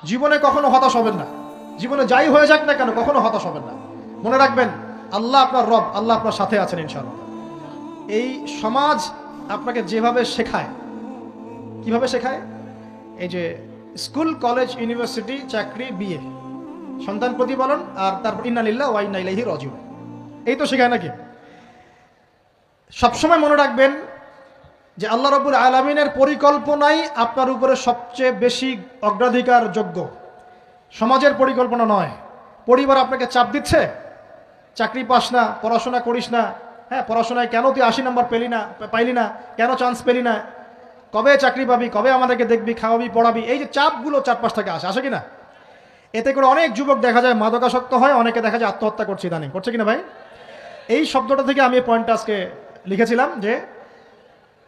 জীবনে কখনো হতাশ হবেন না। জীবনে যাই হয়ে যাক না কেন কখনো হতাশ হবেন না। মনে রাখবেন আল্লাহ আপনার রব, আল্লাহ আপনার সাথে আছেন ইনশাআল্লাহ। এই সমাজ আপনাকে যেভাবে শেখায়, কিভাবে শেখায়, এই যে স্কুল, কলেজ, ইউনিভার্সিটি, চাকরি, বিয়ে, সন্তান প্রতিপালন, আর তারপর ইন্না লিল্লাহি ওয়া ইন্না ইলাইহি রাজিউন, এই তো শেখায় নাকি? সবসময় মনে রাখবেন যে আল্লাহ রাব্বুল আলামিনের পরিকল্পনাই আপনার উপরে সবচেয়ে বেশি অগ্রাধিকার যোগ্য, সমাজের পরিকল্পনা নয়। পরিবার আপনাকে চাপ দিচ্ছে, চাকরি পাস না, পড়াশোনা করিস না, হ্যাঁ পড়াশোনায় কেন তুই 80 নম্বর পাইলি না, কেন চান্স পেলি না, কবে চাকরি পাবি, কবে আমাদেরকে দেখবি, খাওয়াবি, পড়াবি, এই যে চাপগুলো চারপাশ থেকে আসে কিনা? এতে করে অনেক যুবক দেখা যায় মাদকাসক্ত হয়, অনেকে দেখা যায় আত্মহত্যা করছে, ইদানিং করছে কিনা ভাই? এই শব্দটা থেকে আমি এই পয়েন্টটা আজকে লিখেছিলাম যে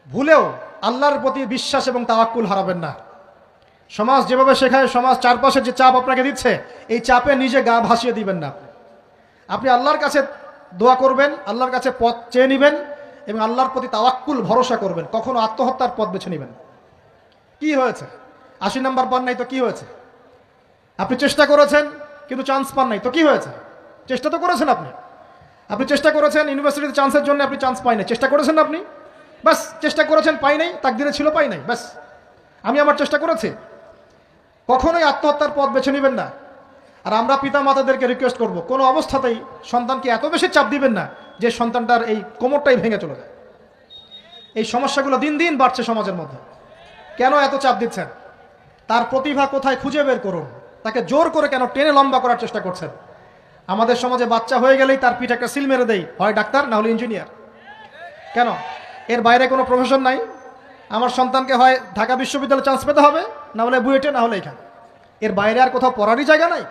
ভুলেও আল্লাহর প্রতি বিশ্বাস এবং তাওয়াক্কুল হারাবেন না। সমাজ যেভাবে শেখায়, সমাজ চারপাশে যে চাপ আপনাকে দিচ্ছে, এই চাপে নিজে গা ভাসিয়ে দিবেন না। আপনি আল্লাহর কাছে দোয়া করবেন, আল্লাহর কাছে পথ চেয়ে নেবেন এবং আল্লাহর প্রতি তাওয়াক্কুল ভরসা করবেন। কখনো আত্মহত্যার পথ বেছে নেবেন। কি হয়েছে? 80 নাম্বার পান নাই তো কি হয়েছে? আপনি চেষ্টা করেছেন কিন্তু চান্স পান নাই তো কি হয়েছে? চেষ্টা তো করেছেন আপনি চেষ্টা করেছেন ইউনিভার্সিটিতে চান্সের জন্য, আপনি চান্স পাই নাই, চেষ্টা করেছেন আপনি, বাস চেষ্টা করেছেন, পাই নাই, তাকদিরে ছিল পাই নাই, বাস আমি আমার চেষ্টা করেছি। কখনোই আত্মহত্যার পথ বেছে নেবেন না। আর আমরা পিতা মাতাদেরকে রিকোয়েস্ট করব, কোনো অবস্থাতেই সন্তানকে এত বেশি চাপ দিবেন না যে সন্তানটার এই কোমরটাই ভেঙে চলে যায়। এই সমস্যাগুলো দিন দিন বাড়ছে সমাজের মধ্যে। কেন এত চাপ দিচ্ছেন? তার প্রতিভা কোথায় খুঁজে বের করুন। তাকে জোর করে কেন টেনে লম্বা করার চেষ্টা করছেন? আমাদের সমাজে বাচ্চা হয়ে গেলেই তার পিঠে একটা সিল মেরে দেয়, হয় ডাক্তার না হলে ইঞ্জিনিয়ার। কেন? এর বাইরে কোনো প্রফেশন নাই? আমার সন্তানকে হয় ঢাকা বিশ্ববিদ্যালয়ে চান্স পেতে হবে, না হলে বুয়েটে, না হলে এখানে। এর বাইরে আর কোথাও পড়ারই জায়গা নাই।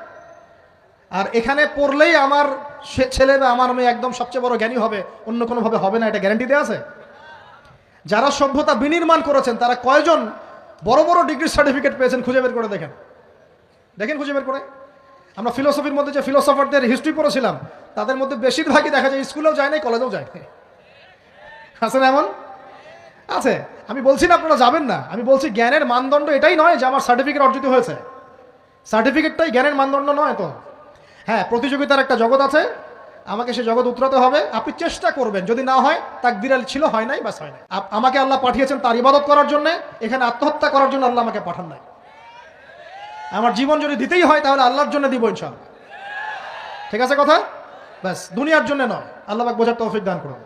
আর এখানে পড়লেই আমার ছেলে বা আমার মেয়ে একদম সবচেয়ে বড় জ্ঞানী হবে, অন্য কোনোভাবে হবে না, এটা গ্যারান্টি দেওয়া আছে? যারা সভ্যতা বিনির্মাণ করেছেন তারা কয়জন বড় বড় ডিগ্রি সার্টিফিকেট পেয়েছেন খুঁজে বের করে দেখেন, খুঁজে বের করে। আমরা ফিলোসফির মধ্যে যে ফিলোসফারদের হিস্ট্রি পড়েছিলাম, তাদের মধ্যে বেশিরভাগই দেখা যায় স্কুলেও যায় নাই, কলেজেও যায় নাই। আছে না এমন? আছে। আমি বলছি না আপনারা যাবেন না, আমি বলছি জ্ঞানের মানদণ্ড এটাই নয় যে আমার সার্টিফিকেট অর্জিত হয়েছে। সার্টিফিকেটটাই জ্ঞানের মানদণ্ড নয় তো। হ্যাঁ, প্রতিযোগিতার একটা জগৎ আছে, আমাকে সে জগৎ উতরাতে হবে। আপনি চেষ্টা করবেন, যদি না হয় তাকদীরে ছিল, হয় নাই, বাস হয় নাই। আমাকে আল্লাহ পাঠিয়েছেন তার ইবাদত করার জন্য, এখানে আত্মহত্যা করার জন্য আল্লাহ আমাকে পাঠান নাই। আমার জীবন যদি দিতেই হয় তাহলে আল্লাহর জন্য দিব ইনশাআল্লাহ। ঠিক আছে কথা? ব্যাস, দুনিয়ার জন্য নয়। আল্লাহ পাক বোঝার তৌফিক দান করুন।